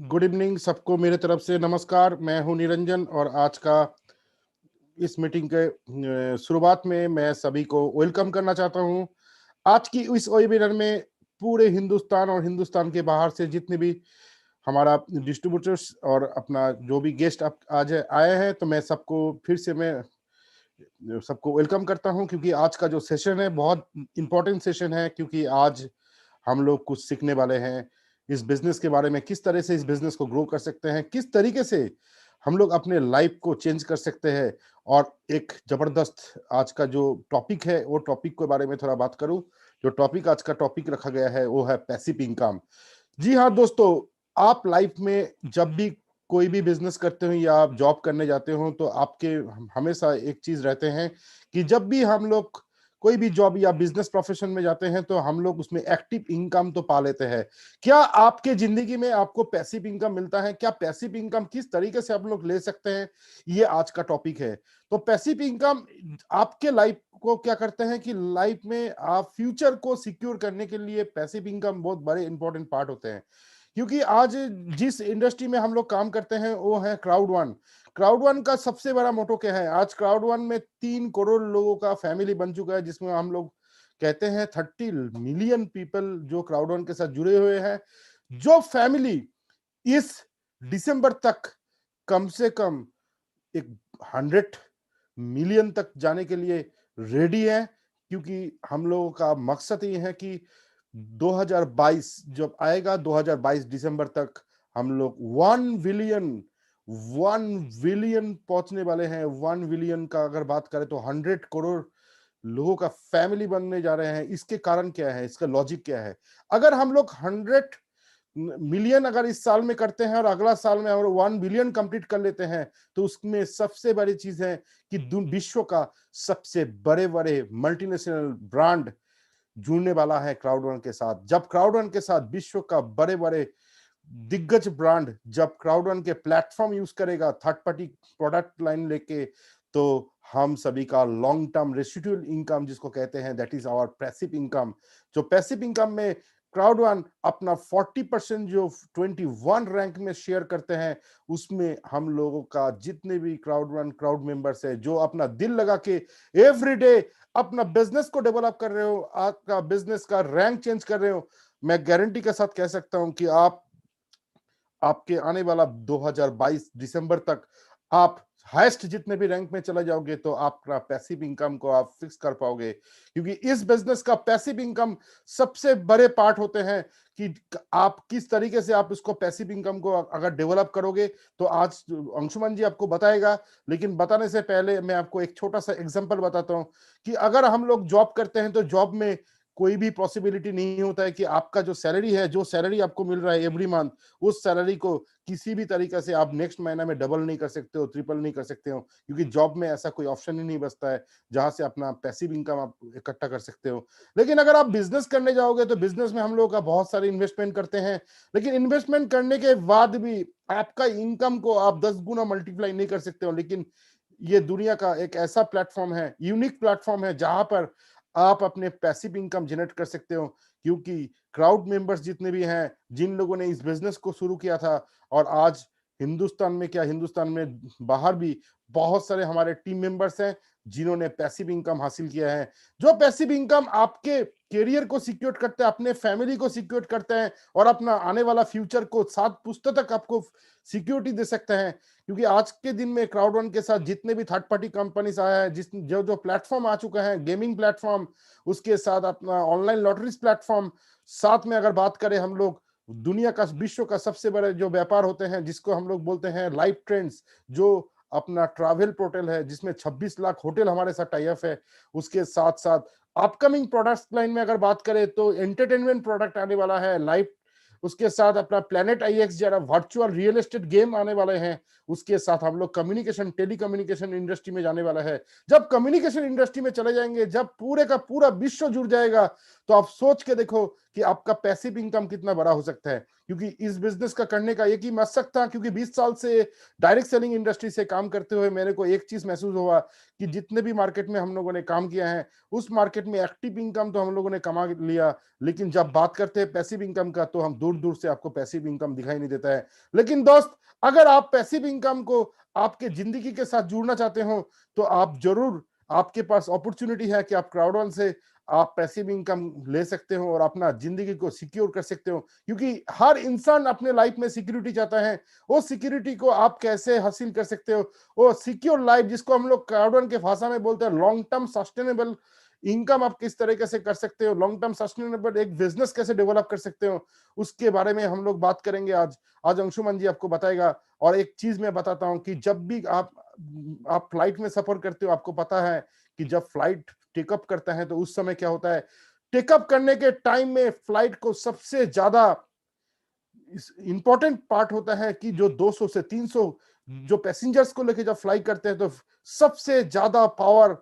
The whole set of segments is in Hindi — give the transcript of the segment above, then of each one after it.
गुड इवनिंग सबको मेरे तरफ से नमस्कार। मैं हूं निरंजन और आज का इस मीटिंग के शुरुआत में मैं सभी को वेलकम करना चाहता हूं। आज की इस वेबिनार में पूरे हिंदुस्तान और हिंदुस्तान के बाहर से जितने भी हमारा डिस्ट्रीब्यूटर्स और अपना जो भी गेस्ट आज आए हैं, तो मैं सबको फिर से मैं सबको वेलकम करता हूं, क्योंकि आज का जो सेशन है बहुत इंपॉर्टेंट सेशन है। क्योंकि आज हम लोग कुछ सीखने वाले हैं इस बिजनेस के बारे में, किस तरह से इस बिजनेस को ग्रो कर सकते हैं, किस तरीके से हम लोग अपने लाइफ को चेंज कर सकते हैं। और एक जबरदस्त आज का जो टॉपिक है, वो टॉपिक के बारे में थोड़ा बात करूं। जो टॉपिक आज का टॉपिक रखा गया है वो है पैसिव इनकम। जी हाँ दोस्तों, आप लाइफ में जब भी कोई भी बिजनेस करते हो या आप जॉब करने जाते हो, तो आपके हमेशा एक चीज रहते हैं कि जब भी हम लोग कोई भी जॉब या बिजनेस प्रोफेशन में जाते हैं, तो हम लोग उसमें एक्टिव इनकम तो पा लेते हैं। क्या आपके जिंदगी में आपको पैसिव इनकम मिलता है? क्या पैसिव इनकम किस तरीके से आप लोग ले सकते हैं? ये आज का टॉपिक है। तो पैसिव इनकम आपके लाइफ को क्या करते हैं कि लाइफ में आप फ्यूचर को सिक्योर करने के लिए पैसिव इनकम बहुत बड़े इंपॉर्टेंट पार्ट होते हैं। क्योंकि आज जिस इंडस्ट्री में हम लोग काम करते हैं वो है क्राउड वन। क्राउड वन का सबसे बड़ा मोटो क्या है? आज क्राउड वन में 3 करोड़ लोगों का फैमिली बन चुका है, जिसमें हम लोग कहते हैं 30 मिलियन पीपल जो क्राउड वन के साथ जुड़े हुए हैं। जो फैमिली इस दिसंबर तक कम से कम एक 100 मिलियन तक जाने के लिए रेडी है। क्योंकि हम लोगों का मकसद ये है कि 2022 जब आएगा, 2022 दिसंबर तक हम लोग 1 बिलियन पहुंचने वाले हैं। 1 बिलियन का अगर बात करें तो 100 करोड़ लोगों का फैमिली बनने जा रहे हैं। इसके कारण क्या है, इसका लॉजिक क्या है? अगर हम लोग 100 मिलियन अगर इस साल में करते हैं और अगला साल में हम 1 बिलियन कंप्लीट कर लेते हैं, तो उसमें सबसे बड़ी चीज है कि विश्व का सबसे बड़े बड़े मल्टीनेशनल ब्रांड जुड़ने वाला है क्राउड वन के साथ। जब क्राउड वन के साथ विश्व का बड़े बड़े दिग्गज ब्रांड जब क्राउड वन के प्लेटफॉर्म यूज करेगा थर्ड पार्टी प्रोडक्ट लाइन लेके, तो हम सभी का लॉन्ग टर्म रेसिडुअल इनकम जिसको कहते हैं, that is our passive income. जो पैसिव इनकम में क्राउड वन अपना 40% जो 21 रैंक में शेयर करते हैं, उसमें हम लोगों का जितने भी क्राउड वन क्राउड मेंबर्स है जो अपना दिल लगा के एवरीडे अपना बिजनेस को डेवलप कर रहे हो, आपका बिजनेस का रैंक चेंज कर रहे हो, मैं गारंटी के साथ कह सकता हूं कि आपके आने वाला 2022 दिसंबर तक आप हाईएस्ट जितने भी रैंक में चले जाओगे, तो आपका पैसिव इनकम को आप फिक्स कर पाओगे। क्योंकि इस बिजनेस का पैसिव इनकम सबसे बड़े पार्ट होते हैं कि आप किस तरीके से आप इसको पैसिव इनकम को अगर डेवलप करोगे, तो आज अंशुमन जी आपको बताएगा। लेकिन बताने से पहले मैं आपको एक छोटा सा एग्जांपल बताता हूं कि अगर हम लोग जॉब करते हैं, तो जॉब में कोई भी पॉसिबिलिटी नहीं होता है कि आपका जो सैलरी है, जो सैलरी आपको मिल रहा है एवरी मंथ, उस सैलरी को किसी भी तरीके से आप नेक्स्ट महीना में डबल नहीं कर सकते हो, ट्रिपल नहीं कर सकते हो। क्योंकि जॉब में ऐसा कोई ऑप्शन ही नहीं बचता है जहां से अपना पैसिव इनकम आप इकट्ठा कर सकते हो। लेकिन अगर आप बिजनेस करने जाओगे, तो बिजनेस में हम लोग का बहुत सारे इन्वेस्टमेंट करते हैं। लेकिन इन्वेस्टमेंट करने के बाद भी आपका इनकम को आप 10 गुना मल्टीप्लाई नहीं कर सकते हो। लेकिन ये दुनिया का एक ऐसा प्लेटफॉर्म है, यूनिक प्लेटफॉर्म है, जहां पर आप अपने पैसिव इनकम जनरेट कर सकते हो। क्योंकि क्राउड मेंबर्स जितने भी हैं, जिन लोगों ने इस बिजनेस को शुरू किया था, और आज हिंदुस्तान में क्या, हिंदुस्तान में बाहर भी बहुत सारे हमारे टीम मेंबर्स हैं जिन्होंने पैसिव इनकम हासिल किया है। जो पैसिव इनकम आपके करियर को सिक्योर करते हैं, अपने फैमिली को सिक्योर करते हैं, और अपना आने वाला फ्यूचर को 7 पुश्तों तक आपको सिक्योरिटी दे सकते हैं। क्योंकि आज के दिन में क्राउड वन के साथ जितने भी थर्ड पार्टी कंपनीज आया है, जिस जो जो प्लेटफॉर्म आ चुका है, गेमिंग प्लेटफॉर्म, उसके साथ अपना ऑनलाइन लॉटरीज प्लेटफॉर्म, साथ में अगर बात करें हम लोग दुनिया का विश्व का सबसे बड़े जो व्यापार होते हैं जिसको हम लोग बोलते हैं लाइफ ट्रेंड्स, जो अपना ट्रैवल पोर्टल है जिसमें 26 लाख होटल हमारे साथ टाई अप है। उसके साथ साथ अपकमिंग प्रोडक्ट्स लाइन में अगर बात करें तो एंटरटेनमेंट प्रोडक्ट आने वाला है लाइफ। उसके साथ अपना प्लेनेट आईएक्स जरा वर्चुअल रियल एस्टेट गेम आने वाले हैं। उसके साथ हम लोग कम्युनिकेशन टेली कम्युनिकेशन इंडस्ट्री में जाने वाला है। जब कम्युनिकेशन इंडस्ट्री में चले जाएंगे, जब पूरे का पूरा विश्व जुड़ जाएगा, तो आप सोच के देखो कि आपका पैसिव इनकम कितना बड़ा हो सकता है। क्योंकि इस बिजनेस का करने का एक ही मकसद था, क्योंकि 20 साल से डायरेक्ट सेलिंग इंडस्ट्री से काम करते हुए मेरे को एक चीज महसूस हुआ कि जितने भी मार्केट में हम लोगों ने काम किया है, उस मार्केट में एक्टिव इनकम तो हम लोगों ने कमा लिया, लेकिन जब बात करते हैं पैसिव इनकम का तो हम दूर दूर से आपको पैसिव इनकम दिखाई नहीं देता है। लेकिन दोस्त, अगर आप पैसिव इनकम को आपके जिंदगी के साथ जोड़ना चाहते हो तो आप जरूर, आपके पास अपॉर्चुनिटी है कि आप क्राउड से आप पैसिव इनकम ले सकते हो और अपना जिंदगी को सिक्योर कर सकते हो। क्योंकि हर इंसान अपने लाइफ में सिक्योरिटी चाहता है, वो सिक्योरिटी को आप कैसे हासिल कर सकते हो, वो सिक्योर लाइफ जिसको हम लोग क्राउड के भाषा में बोलते हैं लॉन्ग टर्म सस्टेनेबल इनकम, आप किस तरीके से कर सकते हो, लॉन्ग टर्म सस्टेनेबल एक बिजनेस कैसे डेवलप कर सकते हो, उसके बारे में हम लोग बात करेंगे आज। आज अंशुमन जी आपको बताएगा। और एक चीज मैं बताता हूं कि जब भी आप फ्लाइट में सफर करते हो, आपको पता है कि जब फ्लाइट टेकअप करता है तो उस समय क्या होता है, टेकअप करने के टाइम में फ्लाइट को सबसे ज्यादा इंपॉर्टेंट पार्ट होता है कि जो 200 से 300 जो पैसेंजर्स को लेके जब फ्लाई करते हैं तो सबसे ज्यादा पावर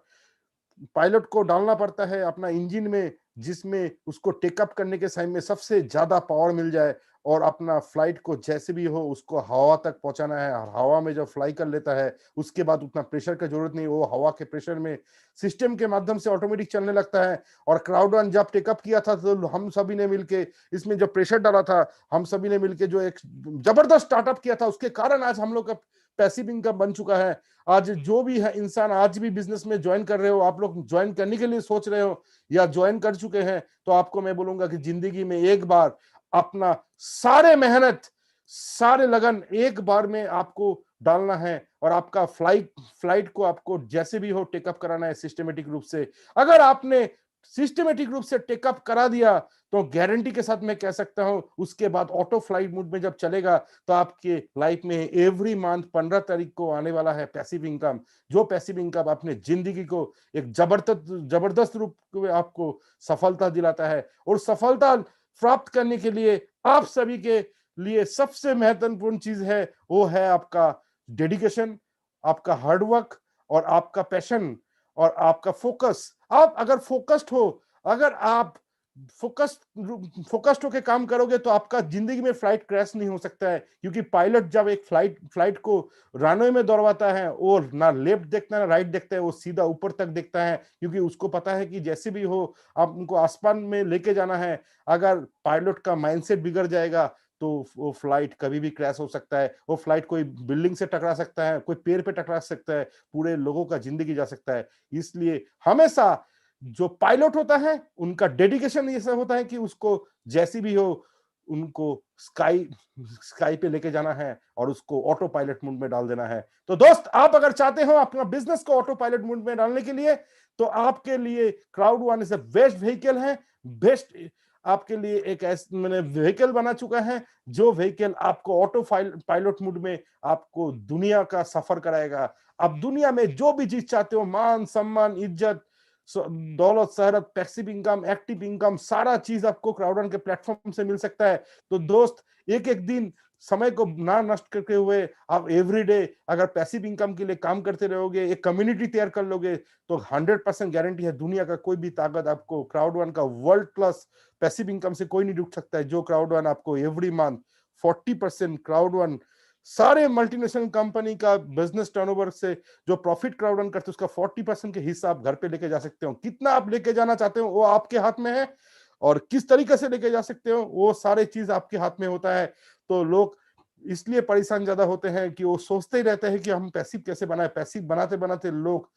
पायलट को डालना पड़ता है अपना इंजन में, जिसमें उसको टेकअप करने के टाइम में सबसे ज्यादा पावर मिल जाए और अपना फ्लाइट को जैसे भी हो उसको हवा तक पहुंचाना है। और हवा में जब फ्लाई कर लेता है उसके बाद उतना प्रेशर का जरूरत नहीं, वो हवा के प्रेशर में सिस्टम के माध्यम से ऑटोमेटिक चलने लगता है। और क्राउड वन जब टेकअप किया था तो हम सभी ने मिलके इसमें जो प्रेशर डाला था, हम सभी ने मिलके जो एक जबरदस्त स्टार्टअप किया था, उसके कारण आज हम लोग का पैसिव इनकम बन चुका है। आज जो भी है इंसान आज भी बिजनेस में ज्वाइन कर रहे हो, आप लोग ज्वाइन करने के लिए सोच रहे हो या ज्वाइन कर चुके हैं, तो आपको मैं बोलूंगा कि जिंदगी में एक बार अपना सारे मेहनत सारे लगन एक बार में आपको डालना है और आपका फ्लाइट को आपको जैसे भी हो टेकअप कराना है सिस्टमेटिक रूप से। अगर आपने सिस्टमेटिक रूप से टेकअप करा दिया तो गारंटी के साथ मैं कह सकता हूं उसके बाद ऑटो फ्लाइट मोड में जब चलेगा तो आपके लाइफ में एवरी मंथ 15 तारीख को आने वाला है पैसिव इनकम। जो पैसिव इनकम अपने जिंदगी को एक जबरदस्त रूप में आपको सफलता दिलाता है। और सफलता प्राप्त करने के लिए आप सभी के लिए सबसे महत्वपूर्ण चीज है वो है आपका डेडिकेशन, आपका हार्डवर्क और आपका पैशन और आपका फोकस। आप अगर फोकस्ड हो, अगर आप फोकस्ड होकर काम करोगे तो आपका जिंदगी में फ्लाइट क्रैश नहीं हो सकता है। क्योंकि पायलट जब एक फ्लाइट को रनवे में दौड़वाता है वो ना लेफ्ट देखता है ना राइट देखता है, वो सीधा ऊपर तक देखता है। क्योंकि उसको पता है कि जैसे भी हो आप उनको आसमान में लेके जाना है। अगर पायलट का माइंडसेट बिगड़ जाएगा तो वो फ्लाइट कभी भी क्रैश हो सकता है। वो फ्लाइट कोई बिल्डिंग से टकरा सकता है, कोई पेड़ पे टकरा सकता है, पूरे लोगों का जिंदगी जा सकता है। इसलिए हमेशा जो पायलट होता है उनका डेडिकेशन ऐसा होता है कि उसको जैसी भी हो उनको स्काई पे लेके जाना है और उसको ऑटो पायलट मोड में डाल देना है। तो दोस्त, आप अगर चाहते हो अपना बिजनेस को ऑटो पायलट मोड में डालने के लिए तो आपके लिए crowd one is a best vehicle है। बेस्ट आपके लिए एक मैंने व्हीकल बना चुका है जो व्हीकल आपको ऑटो पायलट मोड में आपको दुनिया का सफर कराएगा। आप दुनिया में जो भी चीज चाहते हो, मान सम्मान इज्जत दौलत शहरत पैसिव इनकम एक्टिव इनकम सारा चीज आपको क्राउडन के प्लेटफॉर्म से मिल सकता है। तो दोस्त, एक एक दिन समय को ना नष्ट करते हुए आप एवरीडे अगर पैसिव इनकम के लिए काम करते रहोगे, एक कम्युनिटी तैयार कर लोगे तो 100% गारंटी है दुनिया का कोई भी ताकत आपको क्राउड वन का वर्ल्ड क्लास पैसिव इनकम से कोई नहीं रुक सकता है। जो क्राउड वन आपको एवरी मंथ 40% क्राउड वन सारे मल्टीनेशनल कंपनी का बिजनेस टर्नओवर से जो प्रॉफिट क्राउड रन करते हैं उसका 40% के हिस्सा आप घर पे लेके जा सकते हो। कितना आप लेके जाना चाहते हो वो आपके हाथ में है और किस तरीके से लेके जा सकते हो वो सारे चीज आपके हाथ में होता है। तो लोग इसलिए परेशान ज्यादा होते हैं कि वो सोचते ही रहते हैं कि हम पैसिव कैसे बनाए। पैसिव बनाते बनाते लोग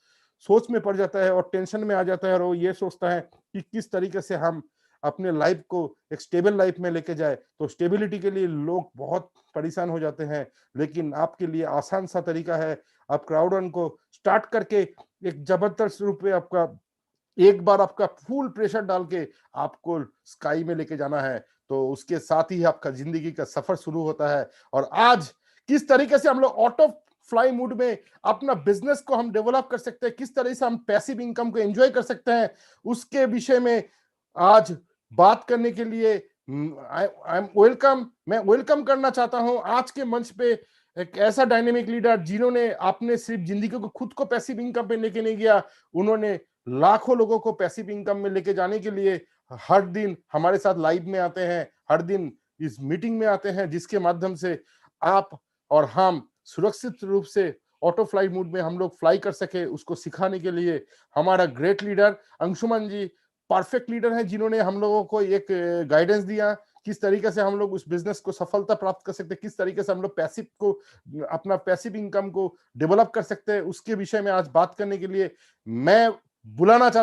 सोच में पड़ जाता है और टेंशन में आ जाता है और वो ये सोचता है कि किस तरीके से हम अपने लाइफ को एक स्टेबल लाइफ में लेके जाए। तो स्टेबिलिटी के लिए लोग बहुत परेशान हो जाते हैं, लेकिन आपके लिए आसान सा तरीका है। आप क्राउड रन को स्टार्ट करके एक जबरदस्त रूप में आपका एक बार आपका फुल प्रेशर डाल के आपको स्काई में लेके जाना है। तो उसके साथ ही आपका जिंदगी का सफर शुरू होता है। और आज किस तरीके से हम लोग ऑटो फ्लाई मूड में अपना बिजनेस को हम डेवलप कर सकते हैं, किस तरह से हम पैसिव इनकम को एंजॉय कर सकते हैं, उसके विषय में आज बात करने के लिए आई एम वेलकम। मैं वेलकम करना चाहता हूं आज के मंच पे एक ऐसा डायनेमिक लीडर जिन्होंने आपने सिर्फ जिंदगी को खुद को पैसिव इनकम पे लेके नहीं गया, उन्होंने लाखों लोगों को पैसिव इनकम में लेके जाने के लिए हर दिन हमारे साथ लाइव में आते हैं, हर दिन इस मीटिंग में आते हैं, जिसके माध्यम से आप और हम सुरक्षित रूप से ऑटो फ्लाई मोड में हम लोग फ्लाई कर सके, उसको सिखाने के लिए हमारा ग्रेट लीडर अंशुमन जी परफेक्ट लीडर हैं, जिन्होंने हम लोगों को एक गाइडेंस दिया, किस तरीके से हम लोग उस बिजनेस को सफलता प्राप्त कर सकते हैं, किस तरीके से हम लोग पैसिव को अपना पैसिव इनकम को डेवलप कर सकते हैं, उसके विषय में आज बात करने के लिए मैं बुलाना चाहता